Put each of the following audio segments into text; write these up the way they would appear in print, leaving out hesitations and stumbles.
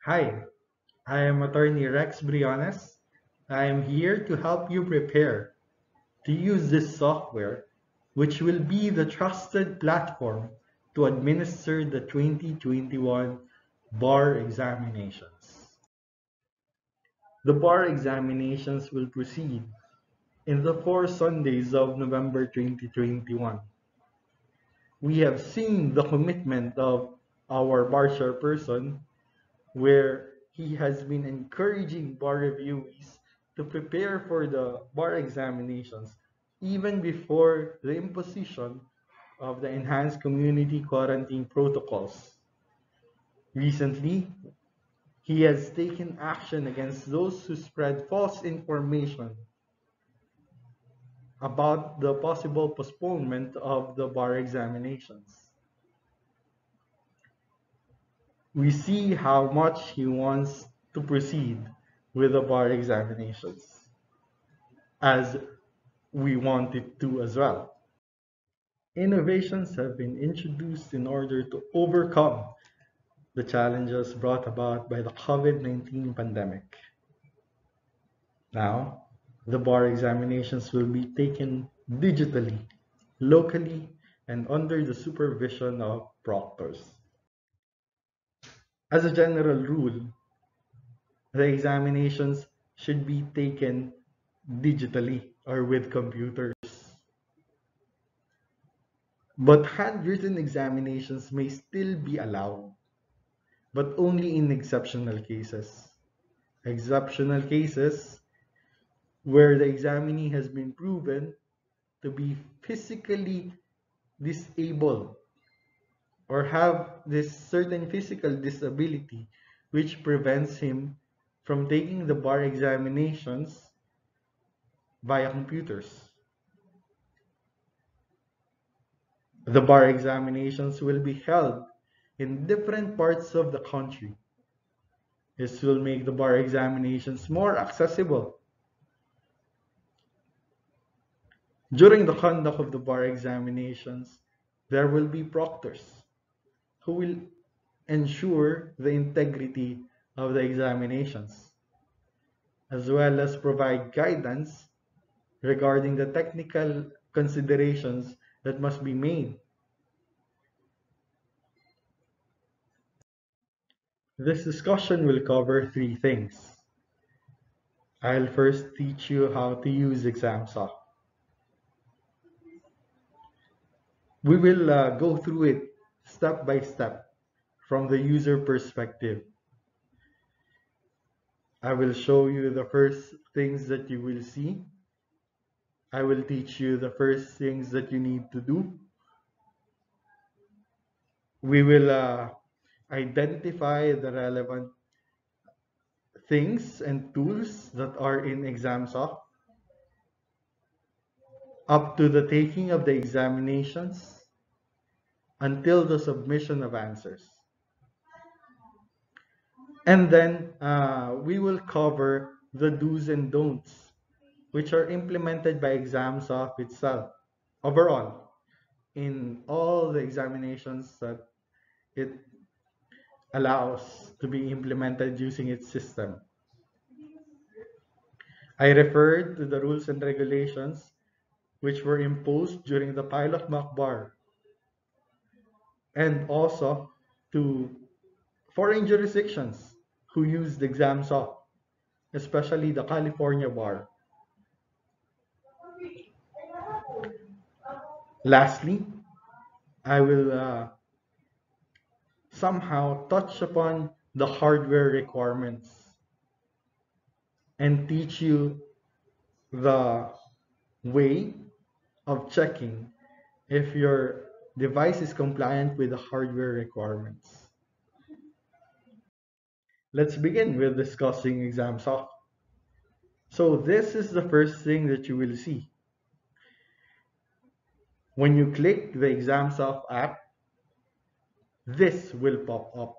Hi, I am attorney Rex Briones. I am here to help you prepare to use this software, which will be the trusted platform to administer the 2021 bar examinations. The bar examinations will proceed in the 4 Sundays of November 2021. We have seen the commitment of our bar chairperson where he has been encouraging bar reviewees to prepare for the bar examinations even before the imposition of the enhanced community quarantine protocols. Recently, he has taken action against those who spread false information about the possible postponement of the bar examinations. We see how much he wants to proceed with the bar examinations, as we want it to as well. Innovations have been introduced in order to overcome the challenges brought about by the COVID-19 pandemic. Now, the bar examinations will be taken digitally, locally, and under the supervision of proctors. As a general rule, the examinations should be taken digitally or with computers. But handwritten examinations may still be allowed, but only in exceptional cases. Exceptional cases where the examinee has been proven to be physically disabled or have this certain physical disability which prevents him from taking the bar examinations via computers. The bar examinations will be held in different parts of the country. This will make the bar examinations more accessible. During the conduct of the bar examinations, there will be proctors who will ensure the integrity of the examinations, as well as provide guidance regarding the technical considerations that must be made. This discussion will cover three things. I'll first teach you how to use EXAMSOFT. We will go through it step by step from the user perspective. I will show you the first things that you will see. I will teach you the first things that you need to do. We will identify the relevant things and tools that are in EXAMSOFT up to the taking of the examinations until the submission of answers. And then we will cover the do's and don'ts, which are implemented by EXAMSOFT itself, overall, in all the examinations that it allows to be implemented using its system. I referred to the rules and regulations which were imposed during the pilot mock bar, and also to foreign jurisdictions who used EXAMSOFT, especially the California bar. Lastly, I will somehow touch upon the hardware requirements and teach you the way of checking if your device is compliant with the hardware requirements. Let's begin with discussing EXAMSOFT. So this is the first thing that you will see. When you click the EXAMSOFT app, this will pop up.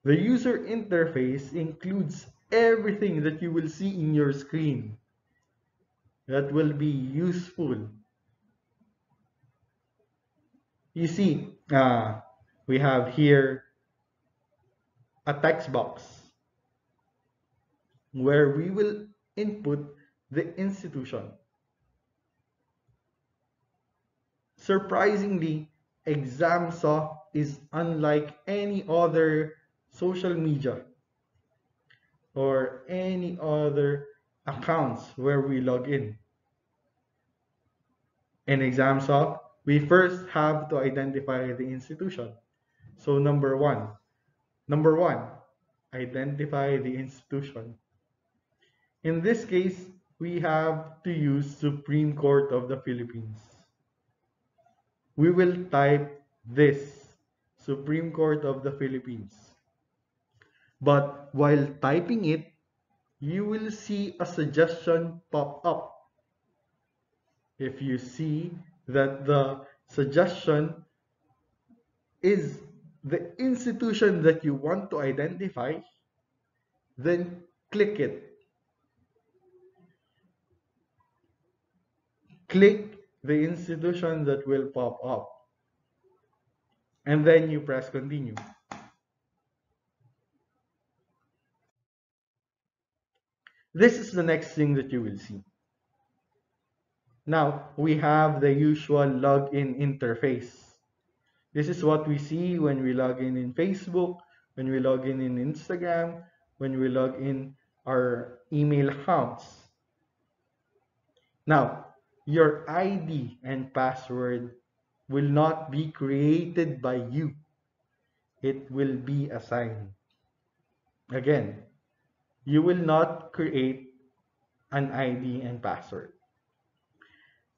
The user interface includes everything that you will see in your screen that will be useful. You see, We have here a text box where we will input the institution. Surprisingly, EXAMSOFT is unlike any other social media or any other accounts where we log in. In EXAMSOFT, we first have to identify the institution. So number one, identify the institution. In this case, we have to use Supreme Court of the Philippines. We will type this, Supreme Court of the Philippines. But while typing it, you will see a suggestion pop up. If you see that the suggestion is the institution that you want to identify, then click it. Click the institution that will pop up. And then you press continue. This is the next thing that you will see. Now, we have the usual login interface. This is what we see when we log in Facebook, when we log in Instagram, when we log in our email accounts. Now, your ID and password will not be created by you. It will be assigned. Again, you will not create an ID and password.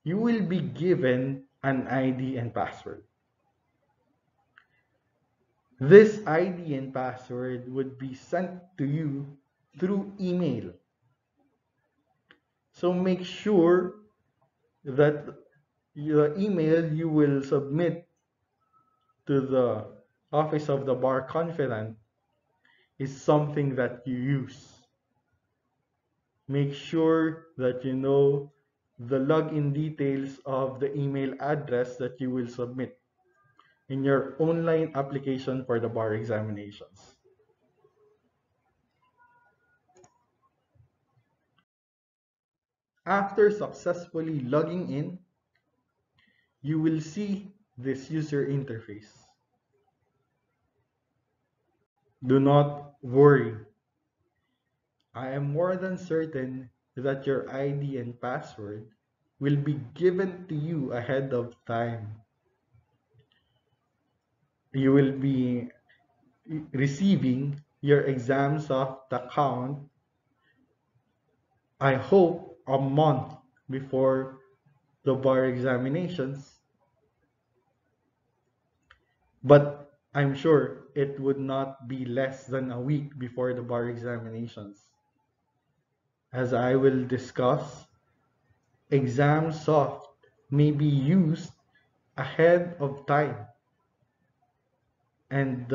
You will be given an ID and password. This ID and password would be sent to you through email. So make sure that the email you will submit to the Office of the Bar Confidant is something that you use. Make sure that you know the login details of the email address that you will submit in your online application for the bar examinations. After successfully logging in, you will see this user interface. Do not worry. I am more than certain that your ID and password will be given to you ahead of time. You will be receiving your EXAMSOFT account, I hope, a month before the bar examinations. But I'm sure it would not be less than a week before the bar examinations. As I will discuss, EXAMSOFT may be used ahead of time, and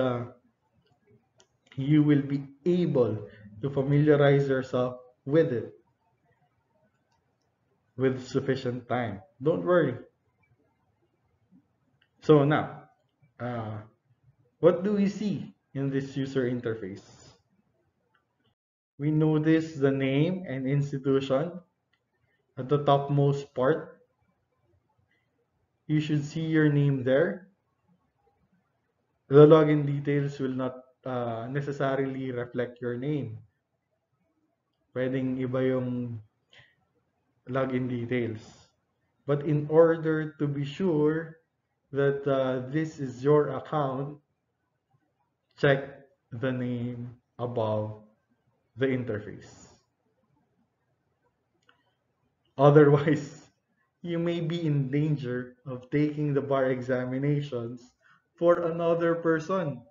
you will be able to familiarize yourself with it with sufficient time. Don't worry. So now, what do we see in this user interface? We notice the name and institution at the topmost part. You should see your name there. The login details will not necessarily reflect your name. Pwedeng iba yung login details. But in order to be sure that this is your account, check the name above the interface. Otherwise, you may be in danger of taking the bar examinations for another person.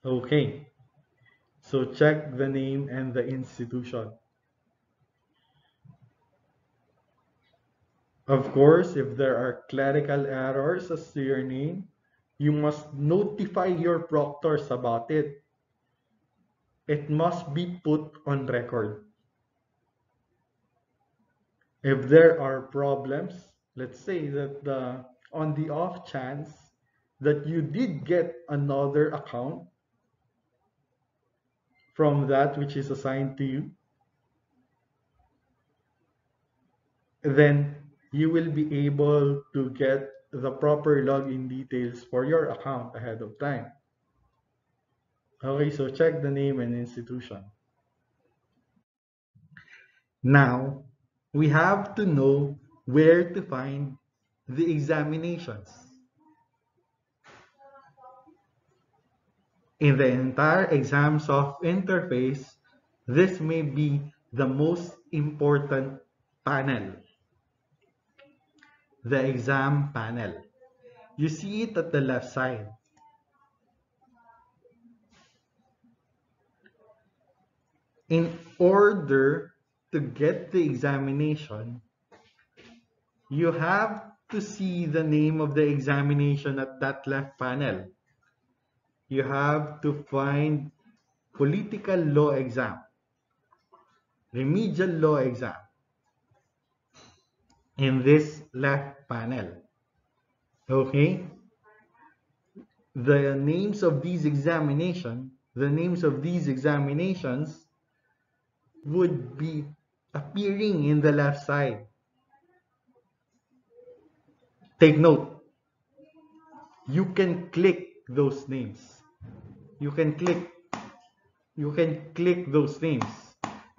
Okay, so check the name and the institution. Of course, if there are clerical errors as to your name, you must notify your proctors about it. It must be put on record. If there are problems let's say that on the off chance that you did get another account from that which is assigned to you, then you will be able to get the proper login details for your account ahead of time. Okay, so check the name and institution. Now, we have to know where to find the examinations. In the entire EXAMSOFT interface, this may be the most important panel, the exam panel. You see it at the left side. In order to get the examination, you have to see the name of the examination at that left panel. You have to find political law exam, remedial law exam in this left panel. Okay? The names of these examinations would be appearing in the left side. Take note, you can click those names. You can click those names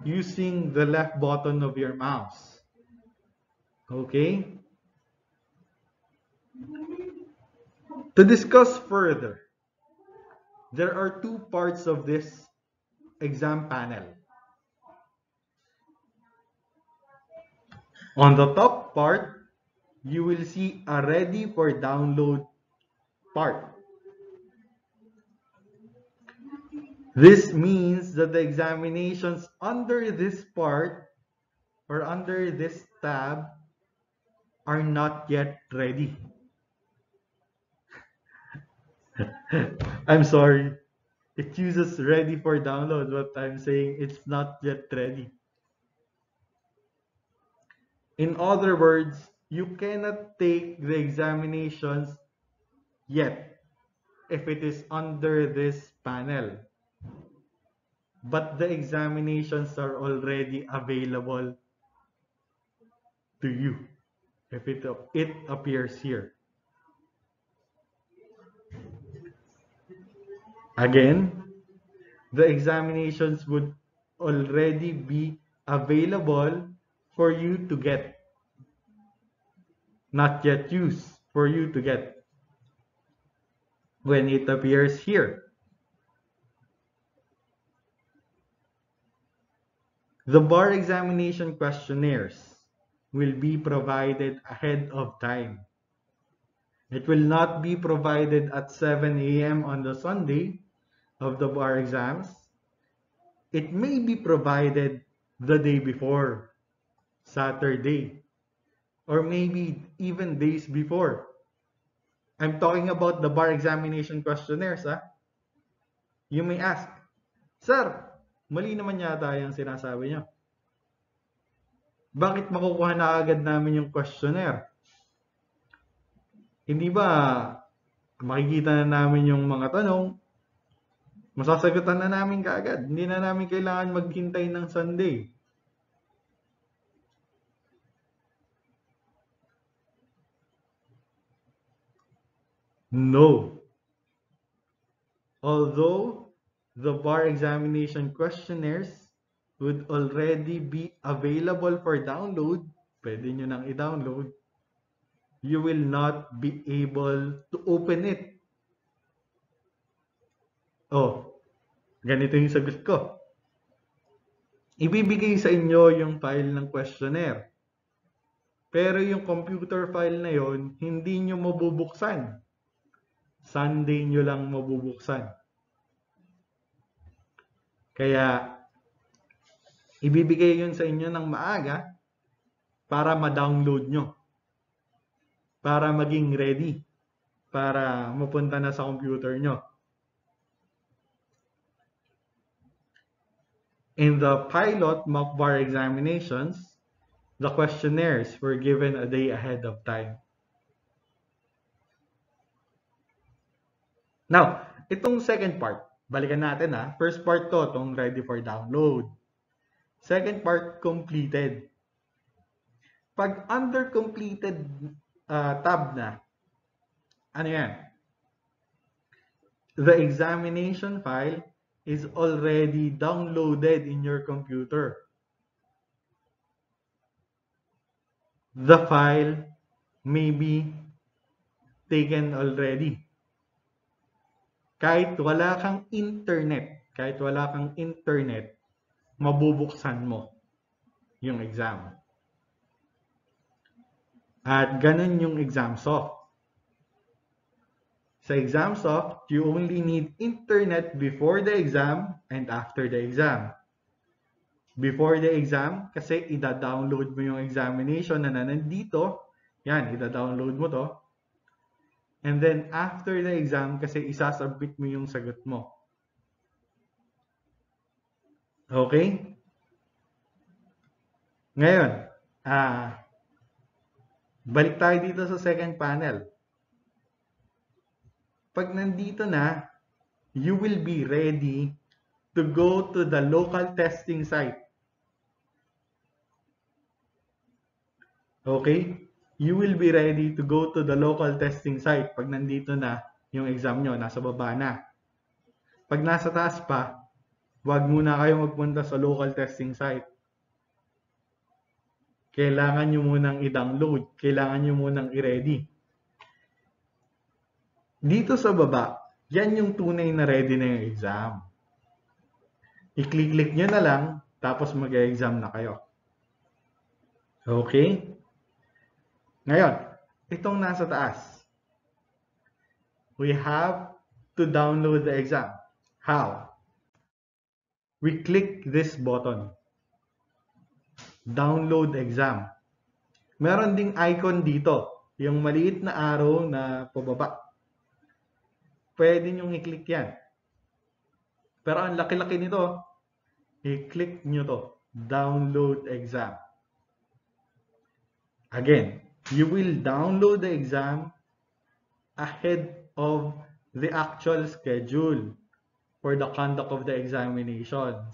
using the left button of your mouse. Okay? To discuss further, there are two parts of this exam panel. On the top part, you will see a ready for download part. This means that the examinations under this part or under this tab are not yet ready. I'm sorry. It uses ready for download, but I'm saying it's not yet ready. In other words, you cannot take the examinations yet if it is under this panel. But the examinations are already available to you if it appears here. Again, the examinations would already be available for you to get, not yet used for you to get when it appears here. The bar examination questionnaires will be provided ahead of time. It will not be provided at 7 a.m. on the Sunday of the bar exams. It may be provided the day before, Saturday, or maybe even days before. I'm talking about the bar examination questionnaires. You may ask, Sir, mali naman yata yung sinasabi niyo. Bakit makukuha na agad namin yung questionnaire? Hindi ba makikita na namin yung mga tanong, masasagutan na namin kaagad. Hindi na namin kailangan maghintay ng Sunday. No. Although the bar examination questionnaires would already be available for download, pwede nyo nang i-download, you will not be able to open it. Oh, ganito yung sagot ko. Ibibigay sa inyo yung file ng questionnaire. Pero yung computer file na yon, hindi nyo mabubuksan. Sunday nyo lang mabubuksan. Kaya, ibibigay yun sa inyo ng maaga para ma-download nyo. Para maging ready. Para mapunta na sa computer nyo. In the pilot mock bar examinations, The questionnaires were given a day ahead of time. Now, itong second part, balikan natin ha. First part to, itong ready for download. Second part, completed. Pag under completed tab na, ano yan? The examination file is already downloaded in your computer. The file may be taken already. Kahit wala kang internet, mabubuksan mo yung exam. At ganun yung EXAMSOFT. Sa EXAMSOFT, you only need internet before the exam and after the exam. Before the exam, kasi ida-download mo yung examination na nandito. Yan, ida-download mo to. And then, after the exam, kasi isasubmit mo yung sagot mo. Okay? Ngayon, balik tayo dito sa second panel. Pag nandito na, you will be ready to go to the local testing site. Okay? You will be ready to go to the local testing site pag nandito na yung exam nyo, nasa baba na. Pag nasa taas pa, wag muna kayo magpunta sa local testing site. Kailangan nyo munang i-download. Kailangan nyo munang i-ready. Dito sa baba, yan yung tunay na ready na yung exam. I-click-click nyo na lang, tapos mag-exam na kayo. Okay? Ngayon, itong nasa taas. We have to download the exam. How? We click this button. Download exam. Meron ding icon dito. Yung maliit na arrow na pababa. Pwede nyong i-click yan. Pero ang laki-laki nito, i-click nyo to. Download exam. Again, you will download the exam ahead of the actual schedule for the conduct of the examinations.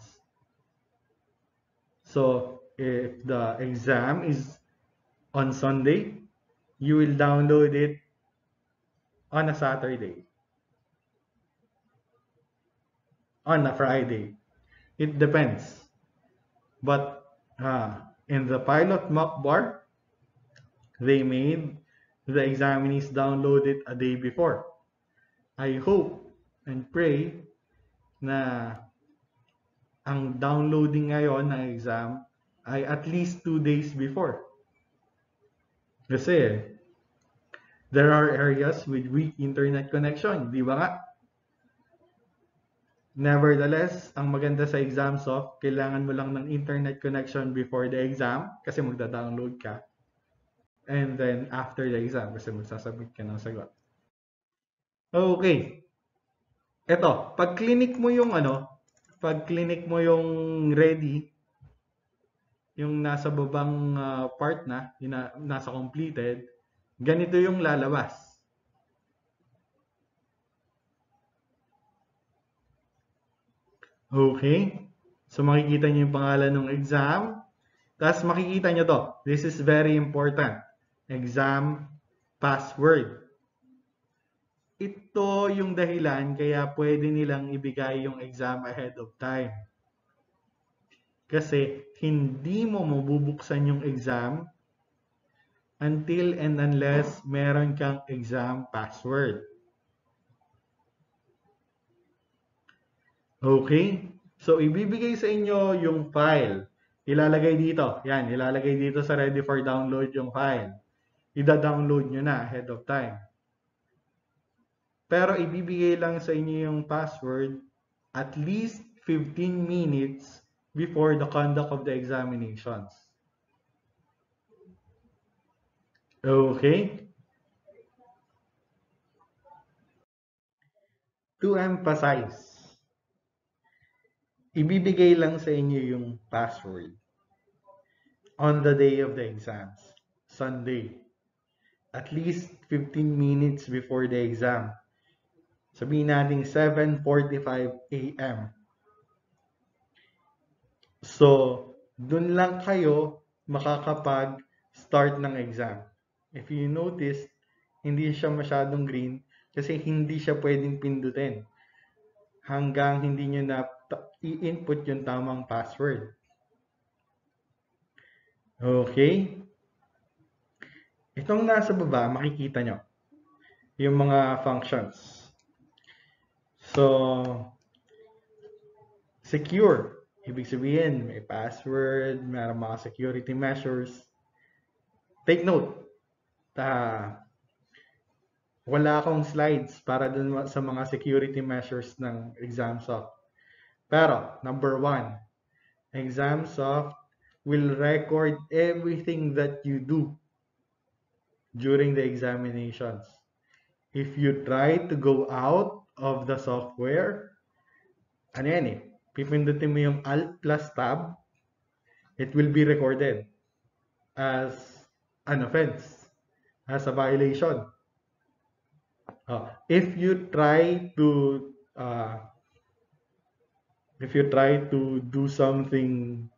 So, if the exam is on Sunday, you will download it on a Saturday, on a Friday. It depends. But in the pilot mock bar, they made the examinees download it a day before. I hope and pray na ang downloading ngayon ng exam ay at least 2 days before. Kasi there are areas with weak internet connection, di ba nga? Nevertheless, ang maganda sa EXAMSOFT, kailangan mo lang ng internet connection before the exam kasi magda-download ka. And then after the exam kasi magsasubmit ka ng sagot. Okay. Ito, pag clinic mo yung ready, yung nasa babang part na, yung nasa completed, ganito yung lalabas. Okay? So makikita niyo yung pangalan ng exam. Tapos makikita niyo to. This is very important. Exam password. Ito yung dahilan kaya pwede nilang ibigay yung exam ahead of time. Kasi hindi mo mabubuksan yung exam until and unless meron kang exam password. Okay? So, ibibigay sa inyo yung file. Ilalagay dito. Yan, ilalagay dito sa ready for download yung file. Ida-download nyo na ahead of time. Pero ibibigay lang sa inyo yung password at least 15 minutes before the conduct of the examinations. Okay? To emphasize, ibibigay lang sa inyo yung password. on the day of the exams, Sunday. At least 15 minutes before the exam. Sabihin natin 7:45 a.m. So, dun lang kayo makakapag-start ng exam. If you notice, hindi siya masyadong green kasi hindi siya pwedeng pindutin hanggang hindi nyo na i-input yung tamang password. Okay? Itong nasa baba, makikita nyo yung mga functions. So, secure. Ibig sabihin, may password, may mga security measures. Take note, wala akong slides para dun sa mga security measures ng EXAMSOFT. Pero, number 1, EXAMSOFT will record everything that you do during the examinations. If you try to go out of the software, ano yan eh, pipindutin mo yung Alt plus Tab, it will be recorded as an offense, as a violation. If you try to do something,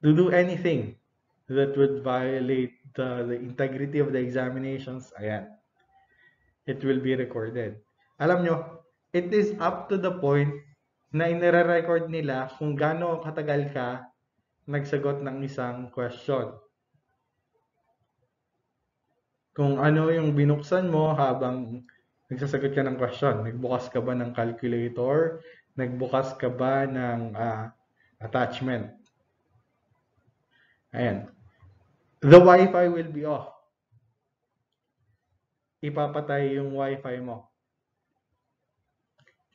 to do anything that would violate the integrity of the examinations, ayan, it will be recorded. Alam nyo, it is up to the point na inire-record nila kung gaano katagal ka nagsagot ng isang question. Kung ano yung binuksan mo habang nagsasagot ka ng question. Nagbukas ka ba ng calculator? Nagbukas ka ba ng attachment? Ayan. The Wi-Fi will be off. Ipapatay yung Wi-Fi mo.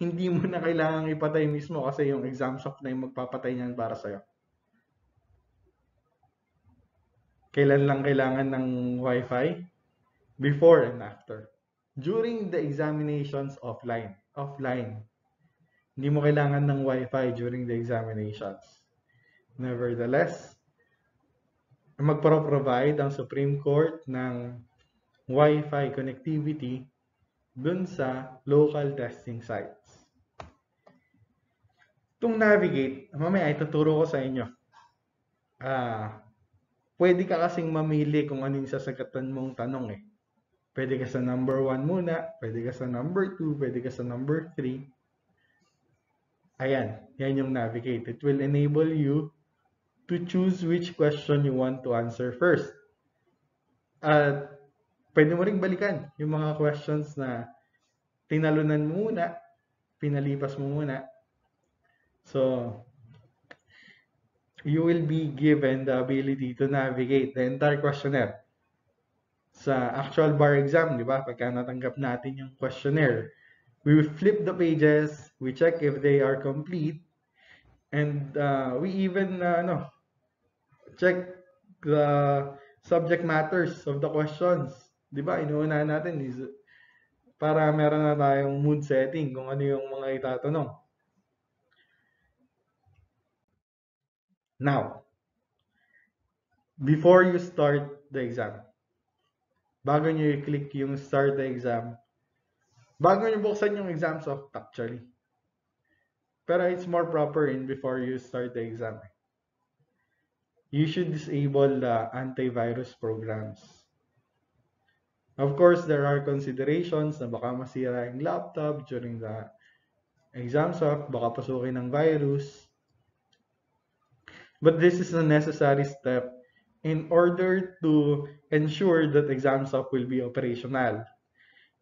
Hindi mo na kailangang ipatay mismo kasi yung EXAMSOFT na yung magpapatay niyan para sa'yo. Kailan lang kailangan ng Wi-Fi? Before and after. During the examinations, offline. Hindi mo kailangan ng Wi-Fi during the examinations. Nevertheless, magpro-provide ang Supreme Court ng Wi-Fi connectivity dun sa local testing sites. Itong navigate, mamaya ituturo ko sa inyo. Pwede ka kasing mamili kung ano yung sasagatan mong tanong eh. Pwede ka sa number 1 muna, pwede ka sa number 2, pwede ka sa number 3. Ayan, yan yung navigate. It will enable you to choose which question you want to answer first. At pwede mo ring balikan yung mga questions na tinalunan mo muna, pinalipas mo muna. So, you will be given the ability to navigate the entire questionnaire. Sa actual bar exam, di ba? Pagka natanggap natin yung questionnaire, we will flip the pages, we check if they are complete, and we even check the subject matters of the questions. Di ba? Inuuna natin is para meron na tayong mood setting kung ano yung mga itatanong. Now, before you start the exam, bago nyo i-click yung start the exam, bago nyo buksan yung EXAMSOFT actually. Pero it's more proper in before you start the exam. You should disable the antivirus programs. Of course, there are considerations na baka masira yung laptop during the EXAMSOFT, baka pasukin ng virus. But this is a necessary step in order to ensure that EXAMSOFT will be operational,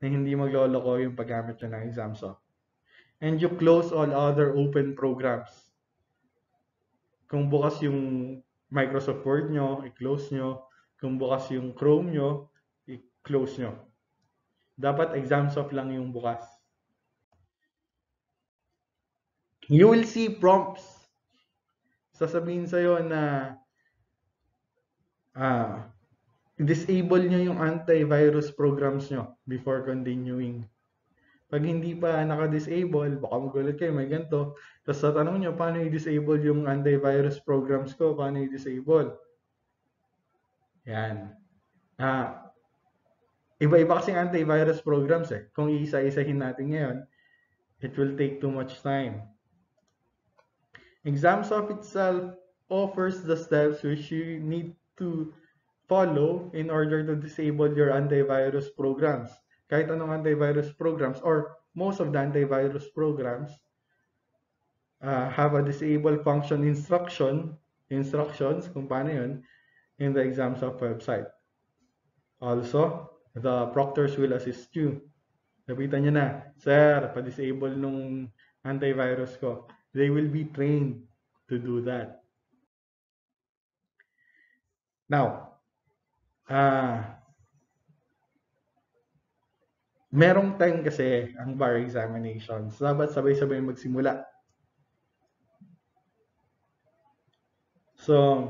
na hindi magloloko yung paggamit nyo ng EXAMSOFT. And you close all other open programs. Kung bukas yung Microsoft Word nyo, i-close nyo. Kung bukas yung Chrome nyo, i-close nyo. Dapat EXAMSOFT lang yung bukas. You will see prompts. Sasabihin sa'yo na disable nyo yung antivirus programs nyo before continuing Pag hindi pa naka-disable, baka magulat kayo, may ganito. Tapos tatanong nyo, paano i-disable yung antivirus programs ko? Paano i-disable? Yan. Iba-iba kasing antivirus programs eh. Kung iisa-isahin natin ngayon, it will take too much time. EXAMSOFT itself offers the steps which you need to follow in order to disable your antivirus programs. Kahit anong antivirus programs or most of the antivirus programs have a disable function instructions kung paano yun in the EXAMSOFT website. Also, the proctors will assist you. Nabitan nyo na, sir, pa-disable nung antivirus ko. They will be trained to do that. Now, merong time kasi ang bar examinations. Dapat sabay-sabay magsimula. So,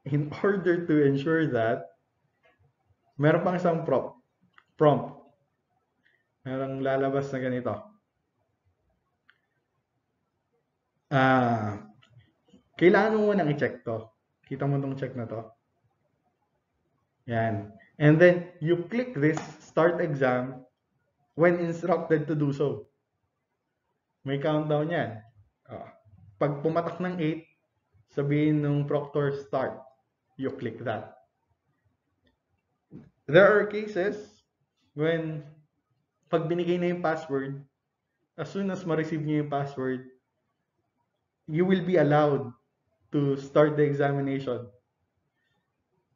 in order to ensure that, meron pang isang prompt. Merong lalabas na ganito. Kailangan mo munang i-check to. Kita mo tong check na to. Yan. And then, you click this start exam when instructed to do so. May countdown yan. Pag pumatak ng 8, sabihin nung proctor start. You click that. There are cases when pag binigay na yung password, as soon as ma-receive nyo yung password, you will be allowed to start the examination.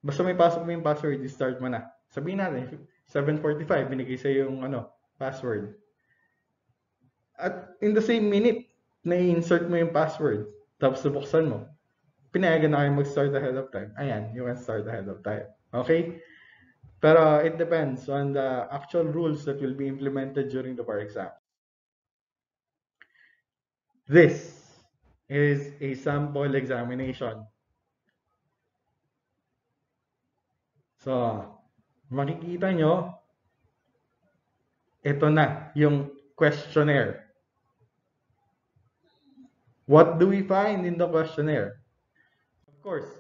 Basta may pasok mo yung password, i-start mo na. Sabihin natin, 7:45, binigay sa'yo yung password. At in the same minute, na-insert mo yung password, tapos nabuksan mo, pinayagan na kayo mag-start ahead of time. Ayan, you can start ahead of time. Okay? Pero it depends on the actual rules that will be implemented during the bar exam. This is a sample examination. So, makikita nyo, ito na yung questionnaire. What do we find in the questionnaire? Of course,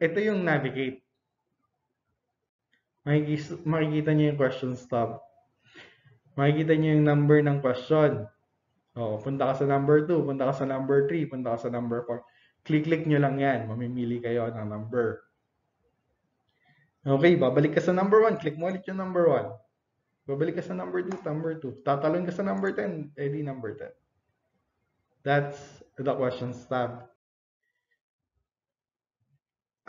ito yung navigate. Makikita nyo yung questions tab. Makikita nyo yung number ng question. Punta ka sa number 2, punta ka sa number 3, punta ka sa number 4. Click nyo lang yan. Mamimili kayo ng number. Okay, babalik ka sa number 1. Click mo ulit yung number 1. Babalik ka sa number 2, number 2. Tatalon ka sa number 10, edi number 10. That's the questions tab.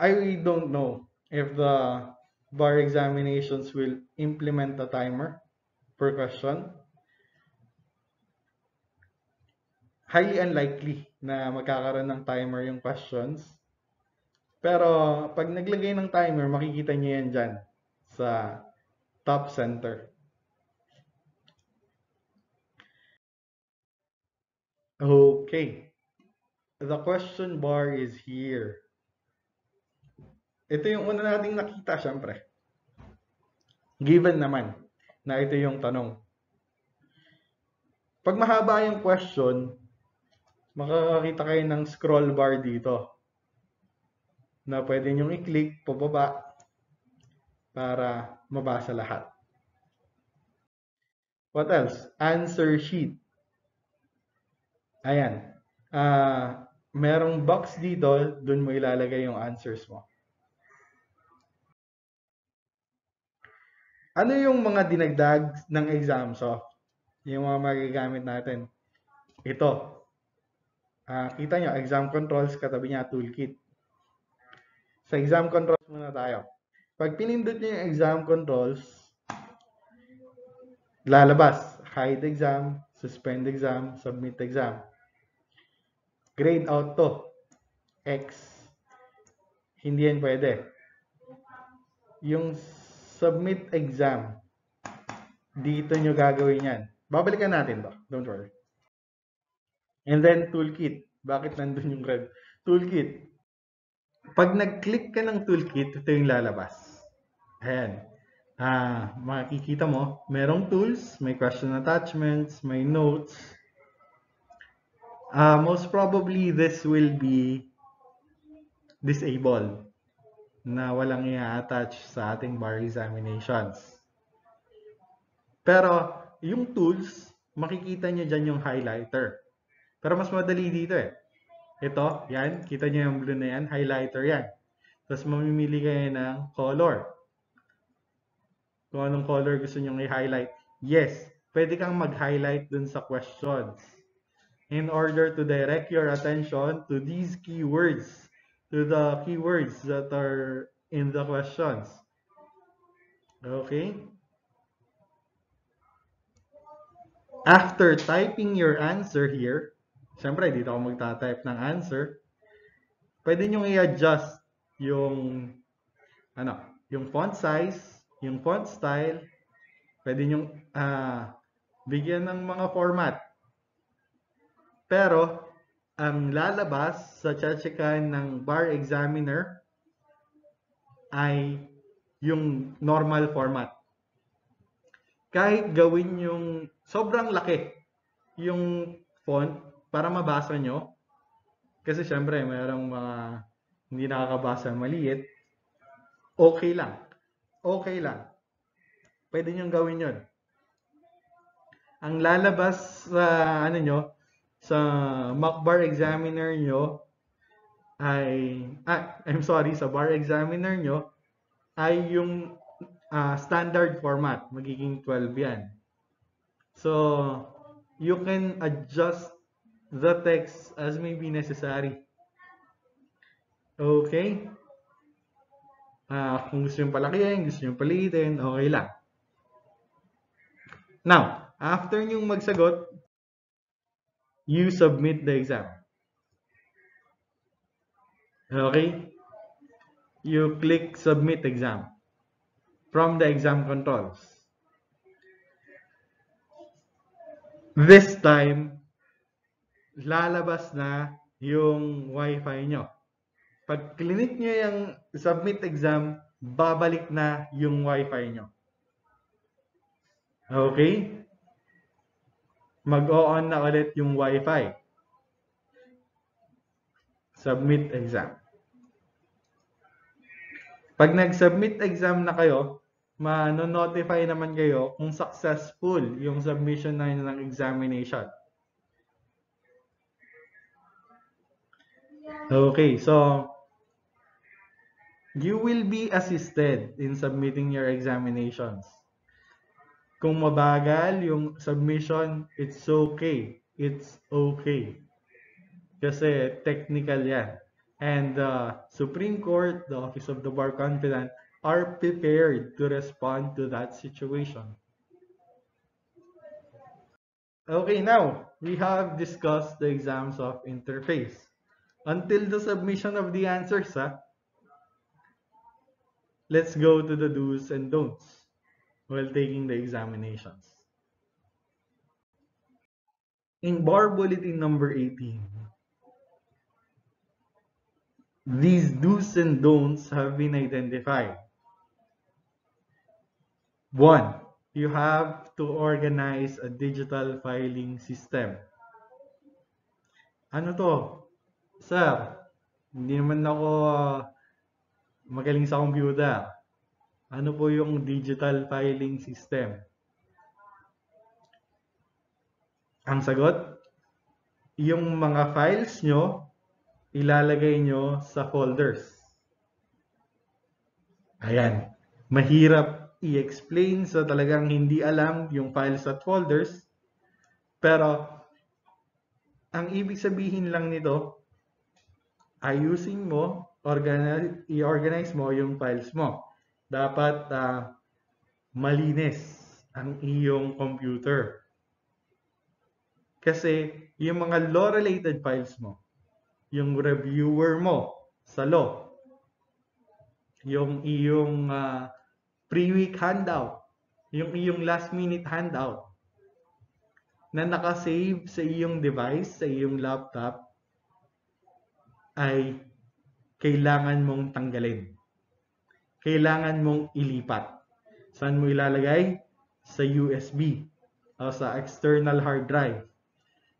I don't know if the bar examinations will implement a timer per question. Highly unlikely na magkakaroon ng timer yung questions. Pero pag naglagay ng timer, makikita nyo yan dyan sa top center. Okay. The question bar is here. Ito yung una nating nakita, syempre. Given naman na ito yung tanong. Pag mahaba yung question, makakakita kayo ng scroll bar dito na pwede nyong i-click pababa para mabasa lahat. What else? Answer sheet. Ayan. Merong box dito, dun mo ilalagay yung answers mo. Ano yung mga dinagdag ng EXAMSOFT? Yung mga magagamit natin. Ito. Kita nyo, exam controls, katabi niya, toolkit. Sa exam controls muna tayo. Pag pinindot nyo yung exam controls, lalabas, hide exam, suspend exam, submit exam. Grade out to, X. Hindi yan pwede. Yung submit exam, dito nyo gagawin yan. Babalikan natin to, don't worry. And then toolkit. Bakit nandun yung red? Toolkit. Pag nag-click ka ng toolkit, ito yung lalabas. Ayan. makikita mo, merong tools, may question attachments, may notes. Most probably, this will be disabled na walang i-attach sa ating bar examinations. Pero, yung tools, makikita nyo dyan yung highlighter. Pero mas madali dito eh. Ito, yan, kita nyo yung blue na yan, highlighter yan. Tapos mamimili kayo ng color. Kung anong color gusto nyo i-highlight. Yes, pwede kang mag-highlight dun sa questions. In order to direct your attention to these keywords, to the keywords that are in the questions. Okay? After typing your answer here, syempre dito ako magta-type ng answer, pwede nyo i-adjust yung yung font size, yung font style, pwede nyo bigyan ng mga format. Pero, ang lalabas sa tsatsikan ng bar examiner ay yung normal format. Kahit gawin yung sobrang laki yung font para mabasa nyo, kasi syempre mayroong mga hindi nakakabasa maliit, okay lang. Okay lang. Pwede nyo gawin yun. Ang lalabas sa sa mock bar examiner nyo ay, sa bar examiner nyo ay yung standard format. Magiging 12 yan. So, you can adjust the text as may be necessary. Okay? Kung gusto nyo palakihin, gusto nyo palitin, okay lang. Now, after nyong magsagot, you submit the exam. Okay? You click submit exam from the exam controls. This time, lalabas na yung Wi-Fi nyo. Pag click nyo yung submit exam, babalik na yung Wi-Fi nyo. Okay? Mag-on na ulit yung Wi-Fi. Submit exam. Pag nag-submit exam na kayo, ma-notify naman kayo kung successful yung submission na ng examination. Okay, so you will be assisted in submitting your examinations. Kung mabagal yung submission, it's okay. It's okay. Kasi technical yan. And the Supreme Court, the Office of the Bar Confidant, are prepared to respond to that situation. Okay, now, we have discussed the EXAMSOFT interface. Until the submission of the answers, let's go to the do's and don'ts while taking the examinations. In Bar Bulletin number 18, these do's and don'ts have been identified. 1. You have to organize a digital filing system. Ano to? Sir, hindi naman ako magaling sa computer. Ano po yung digital filing system? Ang sagot, yung mga files nyo, ilalagay nyo sa folders. Ayan. Mahirap i-explain sa talagang hindi alam yung files at folders. Pero, ang ibig sabihin lang nito, ayusin mo, i-organize mo yung files mo. Dapat malinis ang iyong computer. Kasi yung mga law-related files mo, yung reviewer mo sa law, yung iyong pre-week handout, yung iyong last-minute handout na nakasave sa iyong device, sa iyong laptop, ay kailangan mong tanggalin. Kailangan mong ilipat. Saan mo ilalagay? Sa USB o sa external hard drive.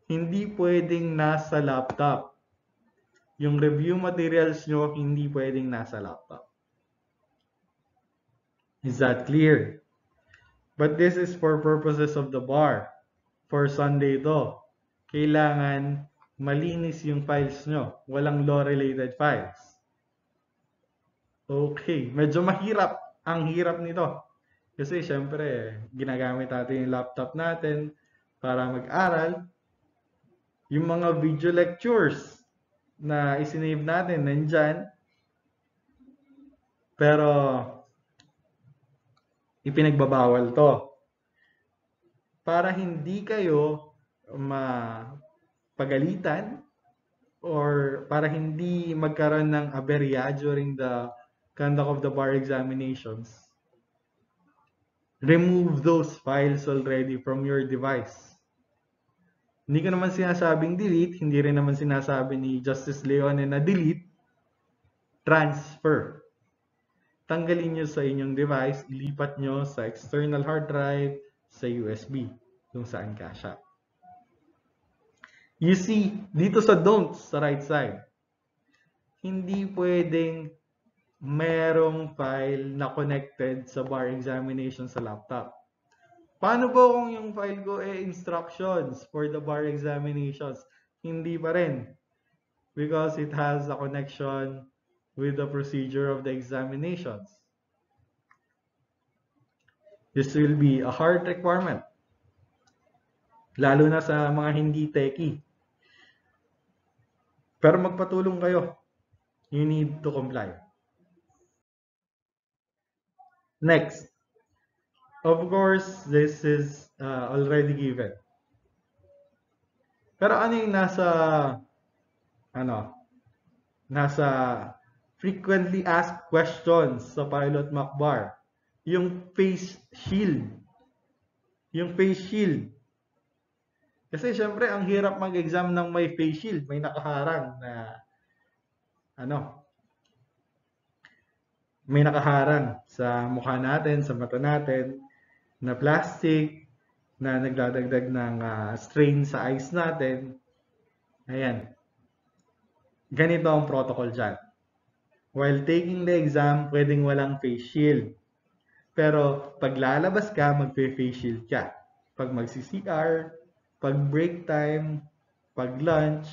Hindi pwedeng nasa laptop. Yung review materials nyo, hindi pwedeng nasa laptop. Is that clear? But this is for purposes of the bar. For Sunday to. Kailangan malinis yung files nyo. Walang law-related files. Okay. Medyo mahirap. Ang hirap nito. Kasi syempre, ginagamit natin yung laptop natin para mag-aral. Yung mga video lectures na isinave natin nandyan. Pero, ipinagbabawal to. Para hindi kayo mapagalitan or para hindi magkaroon ng aberya during the conduct of the bar examinations, remove those files already from your device. Hindi ko naman sinasabing delete, hindi rin naman sinasabi ni Justice Leone na delete, transfer. Tanggalin nyo sa inyong device, ilipat nyo sa external hard drive, sa USB, kung saan kasya. You see, dito sa don'ts sa right side, hindi pwedeng merong file na connected sa bar examination sa laptop. Paano ba kung yung file ko instructions for the bar examinations? Hindi pa rin. Because it has a connection with the procedure of the examinations. This will be a hard requirement. Lalo na sa mga hindi techie. Pero magpatulong kayo. You need to comply. Next. Of course, this is already given. Pero ano yung nasa frequently asked questions sa pilot mock bar? Yung face shield. Yung face shield. Kasi syempre, ang hirap mag-exam ng may face shield. May nakaharang na may nakaharang sa mukha natin, sa mata natin, na plastic, na nagdadagdag ng strain sa eyes natin. Ayan. Ganito ang protocol dyan. While taking the exam, pwedeng walang face shield. Pero pag lalabas ka, magpe-face shield ka. Pag magsi-CR, pag break time, pag lunch,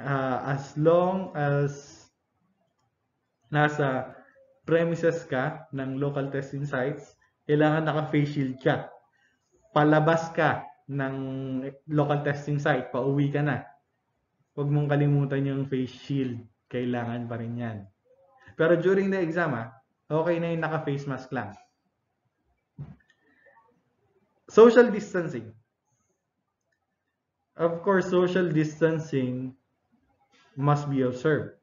as long as nasa premises ka ng local testing sites, kailangan naka-face shield ka. Palabas ka ng local testing site, pauwi ka na. Huwag mong kalimutan yung face shield. Kailangan pa rin yan. Pero during the exam, okay na yung naka-face mask lang. Social distancing. Of course, social distancing must be observed.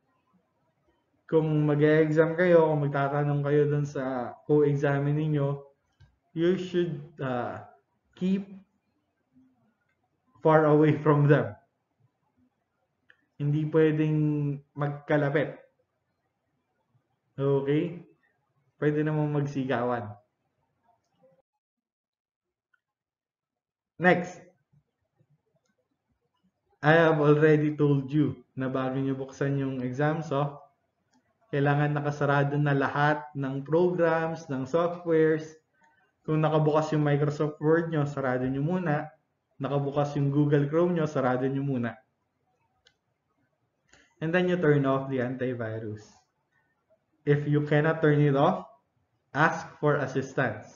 Kung mag-exam kayo, kung magtatanong kayo dun sa co-examine ninyo, you should keep far away from them. Hindi pwedeng magkalapit. Okay? Pwede naman magsigawan. Next. I have already told you na bago nyo buksan yung EXAMSOFT, kailangan nakasarado na lahat ng programs, ng softwares. Kung nakabukas yung Microsoft Word nyo, sarado nyo muna. Nakabukas yung Google Chrome nyo, sarado nyo muna. And then you turn off the antivirus. If you cannot turn it off, ask for assistance.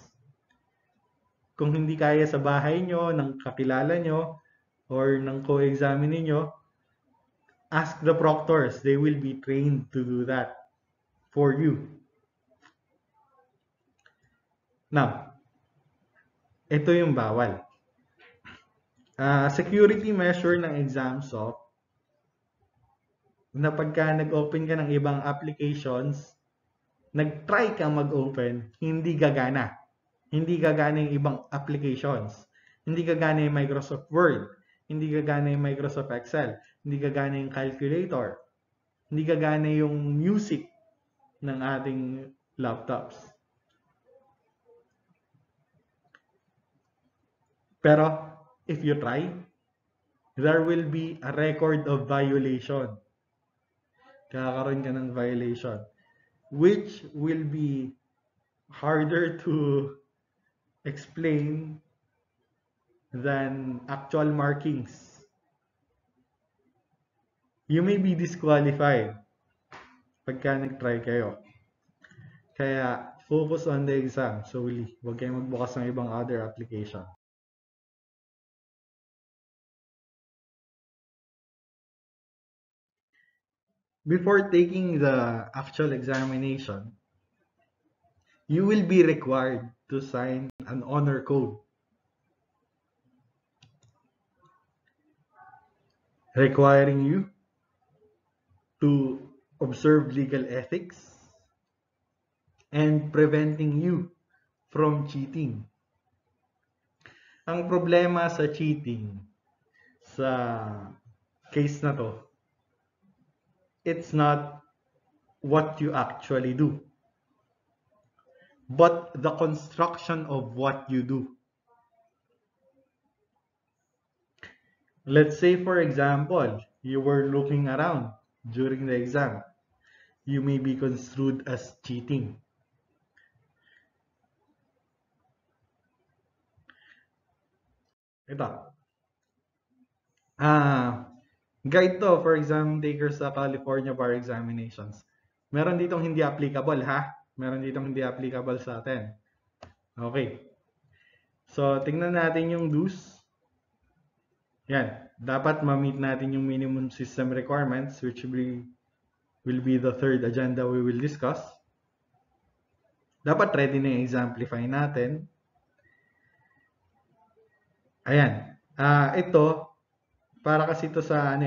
Kung hindi kaya sa bahay nyo, ng kakilala nyo, or ng co-examine ninyo, ask the proctors. They will be trained to do that for you. Now, ito yung bawal. Security measure ng EXAMSOFT na pagka nag-open ka ng ibang applications, nag-try kang mag-open, hindi gagana. Hindi gagana yung ibang applications. Hindi gagana yung Microsoft Word. Hindi gagana yung Microsoft Excel. Hindi gagana yung calculator. Hindi gagana yung music ng ating laptops. Pero if you try, there will be a record of violation. Kakaroon ka ng violation, which will be harder to explain than actual markings. You may be disqualified pagka nag-try kayo. Kaya focus on the exam solely. Huwag kayong magbukas ng ibang other application. Before taking the actual examination, you will be required to sign an honor code requiring you to observe legal ethics and preventing you from cheating. Ang problema sa cheating sa case na to, it's not what you actually do, but the construction of what you do. Let's say, for example, you were looking around during the exam. You may be construed as cheating. Ito. Guide to for exam takers sa California bar examinations. Meron ditong hindi applicable, ha? Meron ditong hindi applicable sa atin. Okay. So, tingnan natin yung do's. Yan. Dapat ma-meet natin yung minimum system requirements, which will be the third agenda we will discuss. Dapat ready na yung exemplify natin. Ayan. Ito, para kasi ito sa,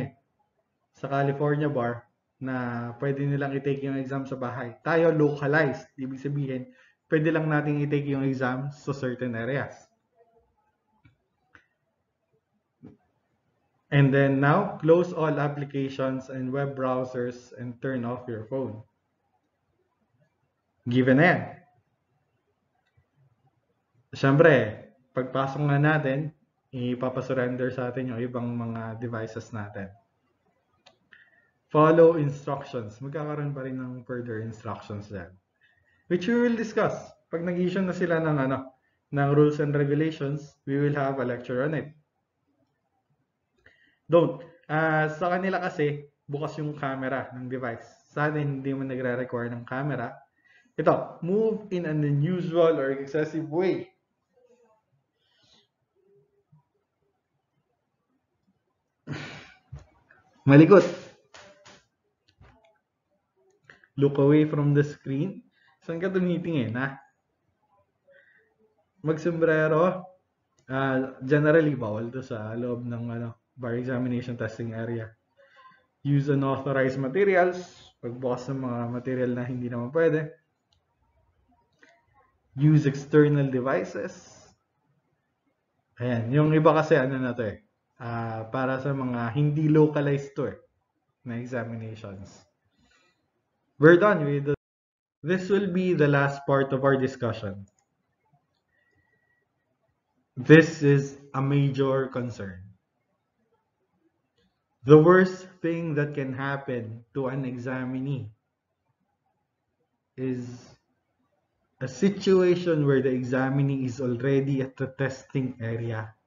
sa California bar, na pwede nilang i-take yung exam sa bahay. Tayo localized. Ibig sabihin, pwede lang natin i-take yung exam sa certain areas. And then now, close all applications and web browsers and turn off your phone. Given na yan. Siyempre, pagpasok na natin, ipapasurrender sa atin yung ibang mga devices natin. Follow instructions. Magkakaroon pa rin ng further instructions dyan, which we will discuss. Pag nag-issue na sila ng rules and regulations, we will have a lecture on it. Don't. Sa kanila kasi, bukas yung camera ng device. Sa atin, hindi mo nagre-require ng camera. Ito, move in an unusual or excessive way. Malikot. Look away from the screen. Saan ka tumitingin, ha? Magsombrero. Generally, bawal to sa loob ng bar examination testing area. Use unauthorized materials. Pagbukas ng mga material na hindi naman pwede. Use external devices. Ayan. Yung iba kasi na to eh. Para sa mga hindi localized to na examinations. We're done with this will be the last part of our discussion. This is a major concern. The worst thing that can happen to an examinee is a situation where the examinee is already at the testing area.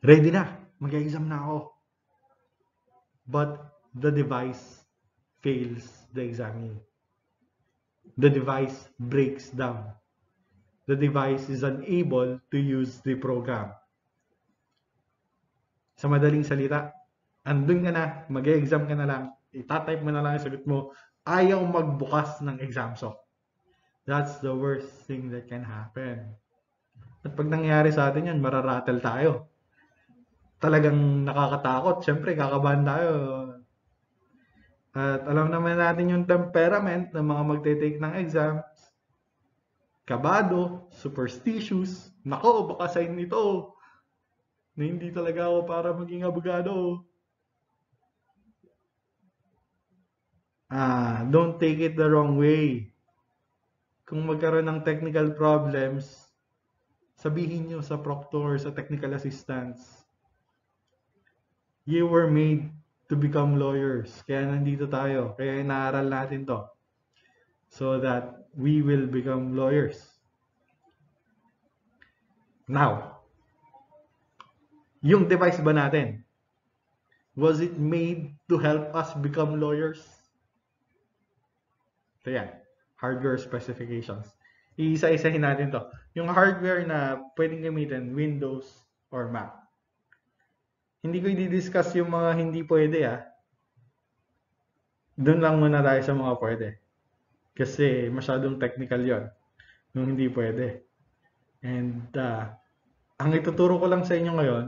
Ready na, mag-exam na ako. But the device fails the examinee. The device breaks down. The device is unable to use the program. Sa madaling salita, andun ka na, mag-exam ka na lang, itatype mo na lang yung sagot mo, ayaw magbukas ng EXAMSOFT. That's the worst thing that can happen. At pag nangyari sa atin yan, mararattle tayo. Talagang nakakatakot. Siyempre, kakabahan tayo. At alam naman natin yung temperament ng mga magte-take ng exams. Kabado, superstitious, nako, baka sign nito na hindi talaga ako para maging abogado. Don't take it the wrong way. Kung magkaroon ng technical problems sabihin nyo sa proctor, sa technical assistants, you were made to become lawyers. Kaya nandito tayo. Kaya inaaral natin to. So that we will become lawyers. Now, yung device ba natin, was it made to help us become lawyers? So yan, hardware specifications. Iisa-isahin natin to. Yung hardware na pwedeng gamitin, Windows or Mac. Hindi ko i-discuss yung mga hindi pwede Doon lang muna tayo sa mga pwede. Kasi masyadong technical yon yung hindi pwede. And ang ituturo ko lang sa inyo ngayon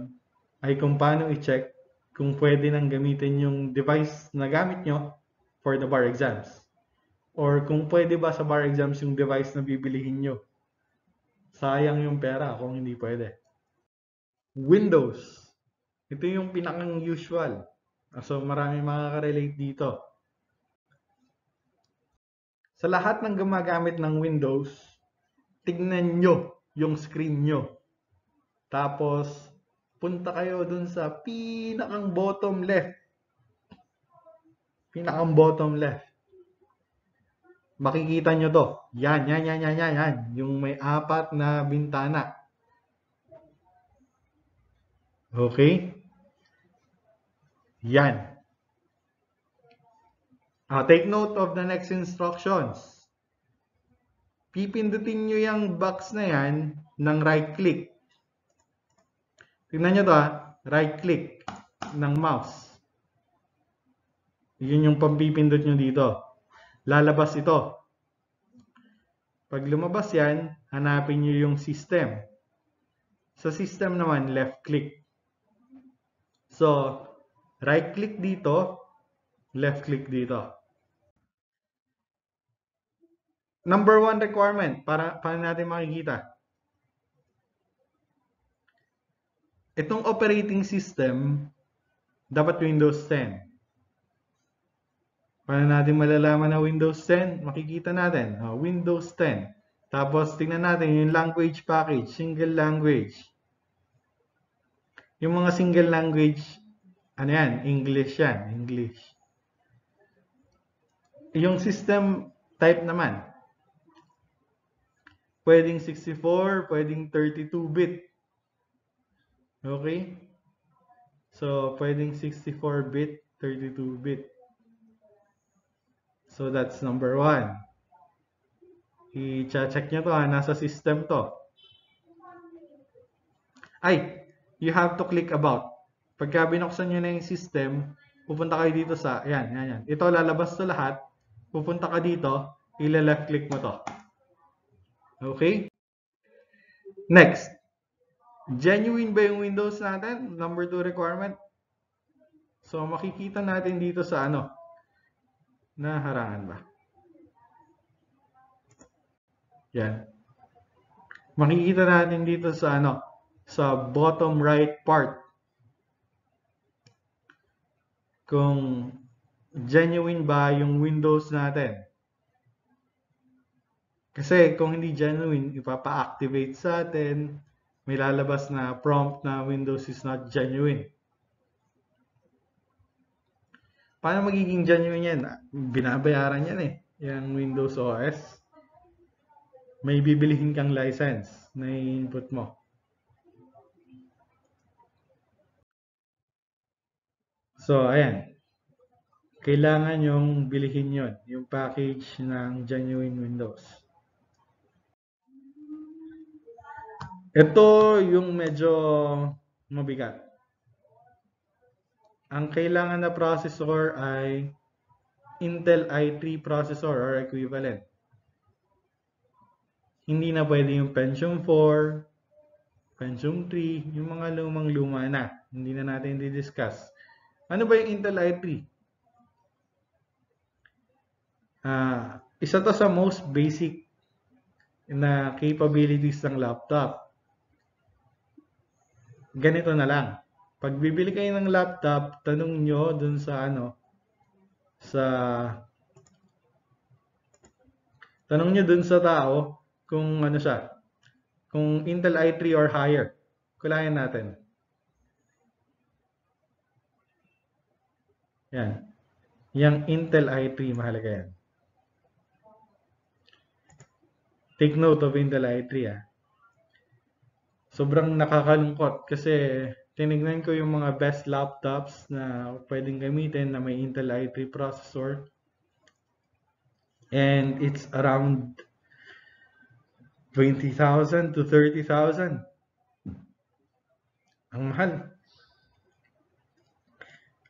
ay kung paano i-check kung pwede nang gamitin yung device na gamit nyo for the bar exams. Or kung pwede ba sa bar exams yung device na bibilihin nyo. Sayang yung pera kung hindi pwede. Windows. Ito yung pinakang usual. So marami makaka-relate dito. Sa lahat ng gumagamit ng Windows, tignan nyo yung screen nyo. Tapos, punta kayo dun sa pinakang bottom left. Pinakang bottom left. Makikita nyo to. Yan. Yung may 4 na bintana. Okay? Yan. Take note of the next instructions. Pipindutin nyo yung box na yan ng right click. Tingnan nyo to right click ng mouse. Yun yung pampipindot nyo dito. Lalabas ito. Pag lumabas yan, hanapin nyo yung system. Sa system naman, left click. So, right click dito, left click dito. Number 1 requirement, para natin makikita. Itong operating system, dapat Windows 10. Paano natin malalaman na Windows 10? Makikita natin, Windows 10. Tapos, tingnan natin yung language package, single language. Yung mga single language, ano yan? English yan, English. Yung system type naman, pwedeng 64, pwedeng 32-bit. Okay? So, pwedeng 64-bit, 32-bit. So, that's number 1. I-check nyo to nasa system to. You have to click about. Pagka binuksan nyo na yung system, pupunta kayo dito sa, yan. Ito, lalabas to lahat. Pupunta ka dito, ila-left click mo to. Okay? Next. Genuine ba yung Windows natin? Number 2 requirement. So, makikita natin dito sa naharangan ba? Yan. Makikita natin dito sa sa bottom right part. Kung genuine ba yung Windows natin. Kasi kung hindi genuine, ipapa-activate sa atin, may lalabas na prompt na Windows is not genuine. Paano magiging genuine yan? Binabayaran yan yung Windows OS. May bibilihin kang license na i-input mo. So, ayan. Kailangan yung bilihin yon, yung package ng genuine Windows. Ito yung medyo mabigat. Ang kailangan na processor ay Intel i3 processor or equivalent. Hindi na pwede yung Pentium 4, Pentium 3, yung mga lumang-luma na. Hindi na natin di-discuss. Ano ba yung Intel i3? Isa to sa most basic na capabilities ng laptop. Ganito na lang. Pag bibili kayo ng laptop, tanong nyo dun sa tanong nyo dun sa tao kung siya, Kung Intel i3 or higher, kulayan natin. Yan. Yang Intel i3, mahalaga yan. Take note of Intel i3 ah. Sobrang nakakalungkot kasi tinignan ko yung mga best laptops na pwedeng gamitin na may Intel i3 processor. And it's around 20,000 to 30,000. Ang mahal.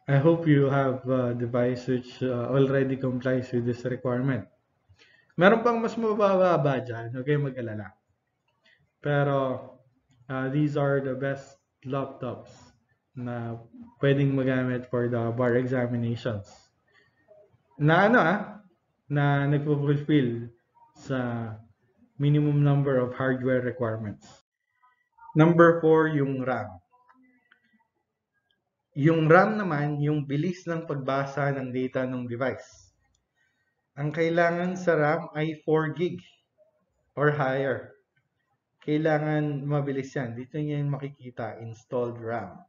I hope you have a device which already complies with this requirement. Meron pang mas mababa dyan, huwag kayong mag-alala. Pero these are the best laptops na pwedeng magamit for the bar examinations. Na na nagpo-fulfill sa minimum number of hardware requirements. Number 4, yung RAM. Yung RAM naman, yung bilis ng pagbasa ng data ng device. Ang kailangan sa RAM ay 4 gig or higher. Kailangan mabilis yan. Dito niyo yung makikita, installed RAM.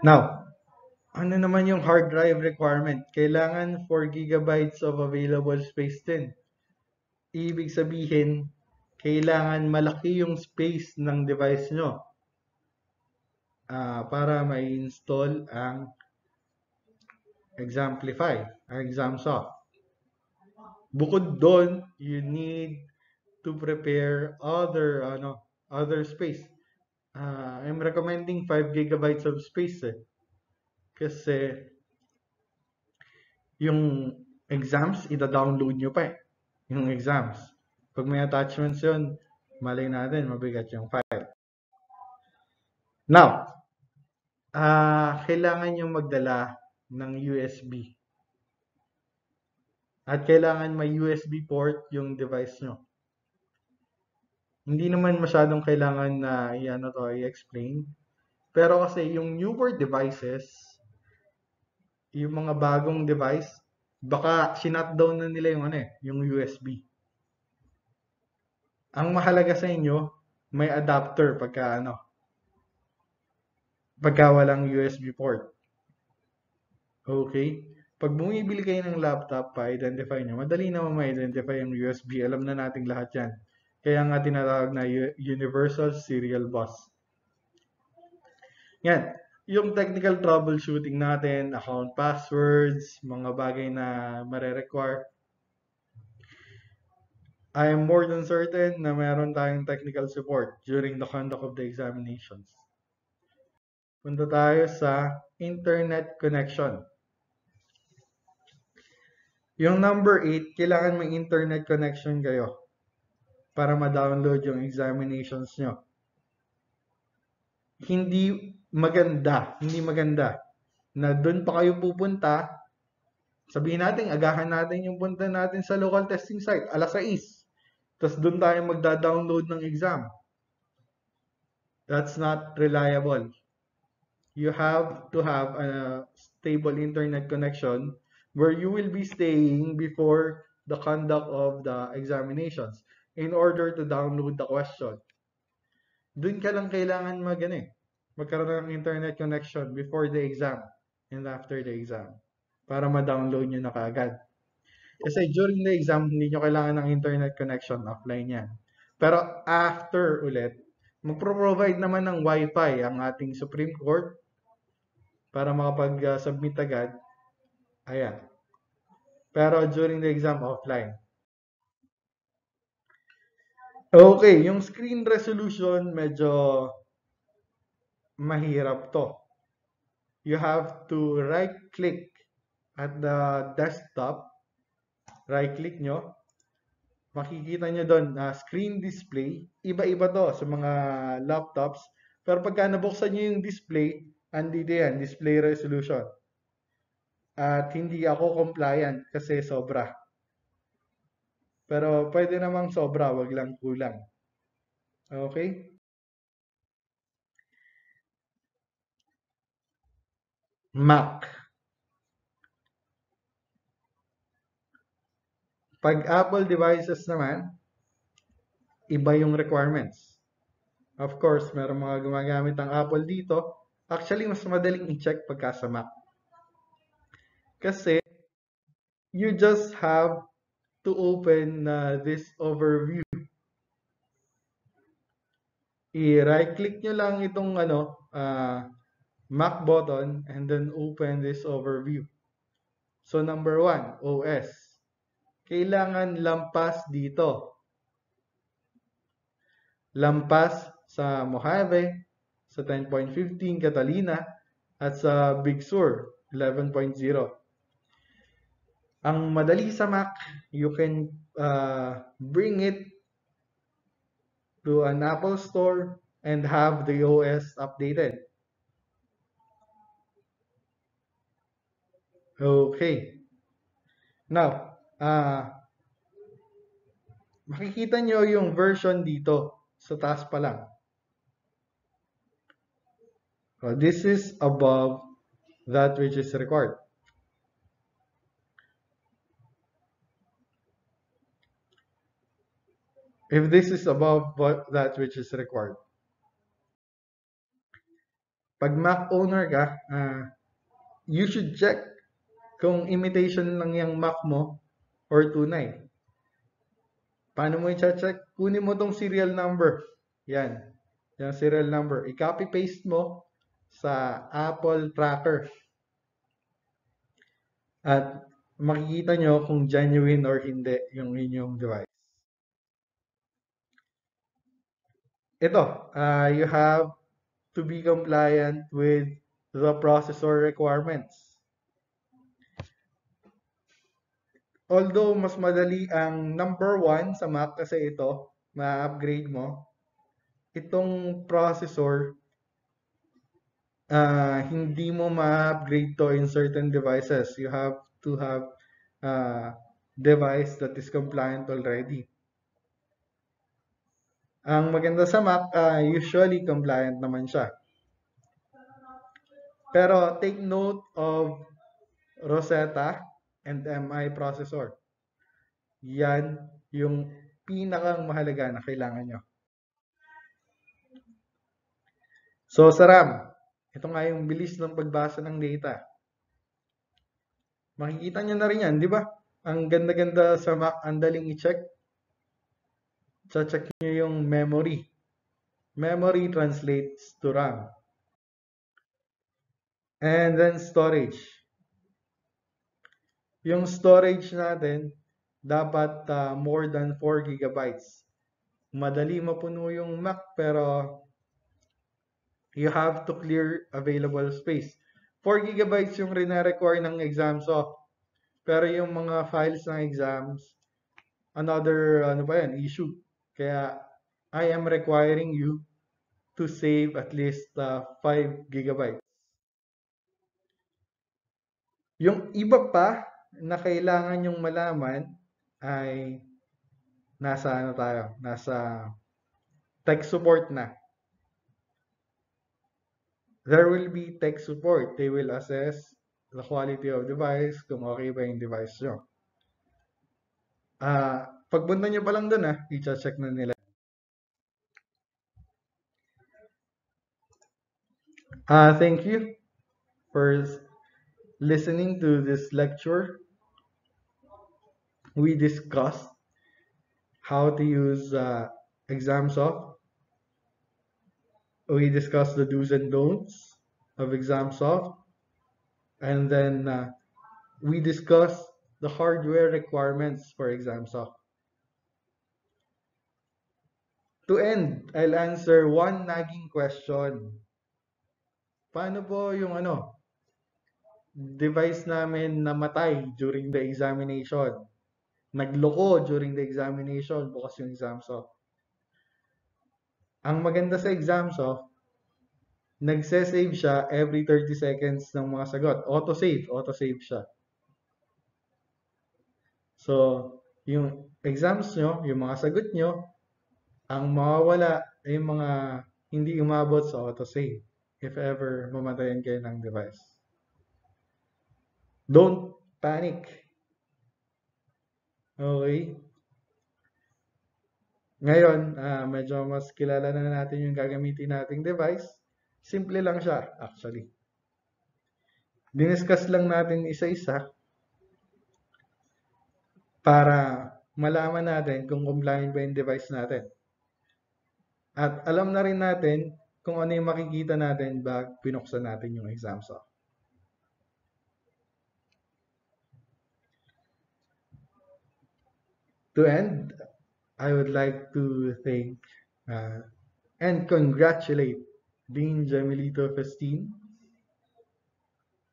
Now, ano naman yung hard drive requirement? Kailangan 4 gigabytes of available space din. Ibig sabihin, kailangan malaki yung space ng device nyo para ma-install ang EXAMSOFT. Bukod doon, you need to prepare other space. I'm recommending 5 gigabytes of space kasi yung exams, ida-download nyo pa yung exams. Pag may attachments yun, malay natin, mabigat yung file. Now, kailangan nyo magdala ng USB. At kailangan may USB port yung device nyo. Hindi naman masyadong kailangan na i-explain. Pero kasi yung newer devices, yung mga bagong device, baka sinutdown na nila yung USB. Ang mahalaga sa inyo, may adapter pagka walang USB port. Okay? Pag bumibili kayo ng laptop, pa-identify nyo. Madali naman ma-identify yung USB. Alam na nating lahat yan. Kaya nga tinatawag na Universal Serial Bus. Yan. Yung technical troubleshooting natin, account passwords, mga bagay na mare-require. I am more than certain na meron tayong technical support during the conduct of the examinations. Punta tayo sa internet connection. Yung number 8, kailangan may internet connection kayo para ma-download yung examinations nyo. Hindi maganda na doon pa kayo pupunta. Sabihin natin, agahan natin yung punta natin sa local testing site, alas 6. Tapos doon tayo magda-download ng exam. That's not reliable. You have to have a stable internet connection where you will be staying before the conduct of the examinations in order to download the question. Doon ka lang kailangan magkaroon ng internet connection before the exam and after the exam para ma-download nyo na kaagad. Kasi during the exam, hindi nyo kailangan ng internet connection, offline yan. Pero after ulit, magpro-provide naman ng Wi-Fi ang ating Supreme Court para makapag-submit agad. Ayan. Pero during the exam, offline. Okay, yung screen resolution, medyo mahirap to. You have to right-click at the desktop. Right-click nyo. Makikita nyo doon, screen display. Iba-iba to sa mga laptops. Pero pagka nabuksan nyo yung display, andito yan, display resolution. At hindi ako compliant kasi sobra. Pero pwede namang sobra, wag lang kulang. Okay? Mac. Pag Apple devices naman, iba yung requirements. Of course, meron mga gumagamit ng Apple dito. Actually, mas madaling i-check pagka sa Mac. Kasi, you just have to open this overview. I-right click nyo lang itong Mac button and then open this overview. So number 1, OS. Kailangan lampas dito. Lampas sa Mojave, sa 10.15 Catalina, at sa Big Sur 11.0. Ang madali sa Mac, you can bring it to an Apple store and have the OS updated. Okay. Now, makikita nyo yung version dito sa taas pa lang. So, this is above that which is required. If this is above that which is required. Pag Mac owner ka, you should check kung imitation lang yung Mac mo or tunay. Paano mo i-check? Kunin mo tong serial number. Yan. Yung serial number. I-copy-paste mo sa Apple Tracker. At makikita nyo kung genuine or hindi yung inyong device. Ito, you have to be compliant with the processor requirements. Although mas madali ang number 1 sa Mac kasi ito, ma-upgrade mo, itong processor, hindi mo ma-upgrade to in certain devices. You have to have a device that is compliant already. Ang maganda sa Mac, usually compliant naman siya. Pero take note of Rosetta and MI processor. Yan yung pinakang mahalaga na kailangan nyo. So sa RAM, ito nga yung bilis ng pagbasa ng data. Makikita nyo na rin yan, di ba? Ang ganda-ganda sa Mac, ang daling i-check. Check nyo yung memory. Memory translates to RAM. And then storage. Yung storage natin, dapat more than 4 gigabytes. Madali mapuno yung Mac, pero you have to clear available space. 4 gigabytes yung rina-require ng EXAMSOFT. Pero yung mga files ng exams, another issue. Kaya I am requiring you to save at least 5 gigabytes. Yung iba pa na kailangan yung malaman ay nasa tech support na. There will be tech support. They will assess the quality of device, kung okay ba yung device nyo. Pagpunta nyo pa lang dun, i-check na nila. Thank you for listening to this lecture. We discussed how to use EXAMSOFT. We discussed the do's and don'ts of EXAMSOFT. And then we discussed the hardware requirements for EXAMSOFT. To end, I'll answer one nagging question. Paano po yung device namin namatay during the examination? Nagloko during the examination, bukas yung EXAMSOFT. Ang maganda sa EXAMSOFT, nagse-save siya every 30 seconds ng mga sagot. Auto-save siya. So, yung exams nyo, yung mga sagot nyo, ang mawawala ay yung mga hindi umabot sa auto-save if ever mamatayan kayo ng device. Don't panic. Okay? Ngayon, medyo mas kilala na natin yung gagamitin nating device. Simple lang siya, actually. Diniscuss lang natin isa-isa para malaman natin kung compliant ba yung device natin. At alam na rin natin kung ano yung makikita natin pag pinuksan natin yung EXAMSOFT. To end, I would like to thank and congratulate Dean Jamilito Festin,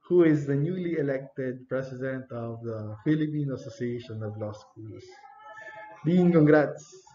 who is the newly elected president of the Philippine Association of Law Schools. Dean, congrats!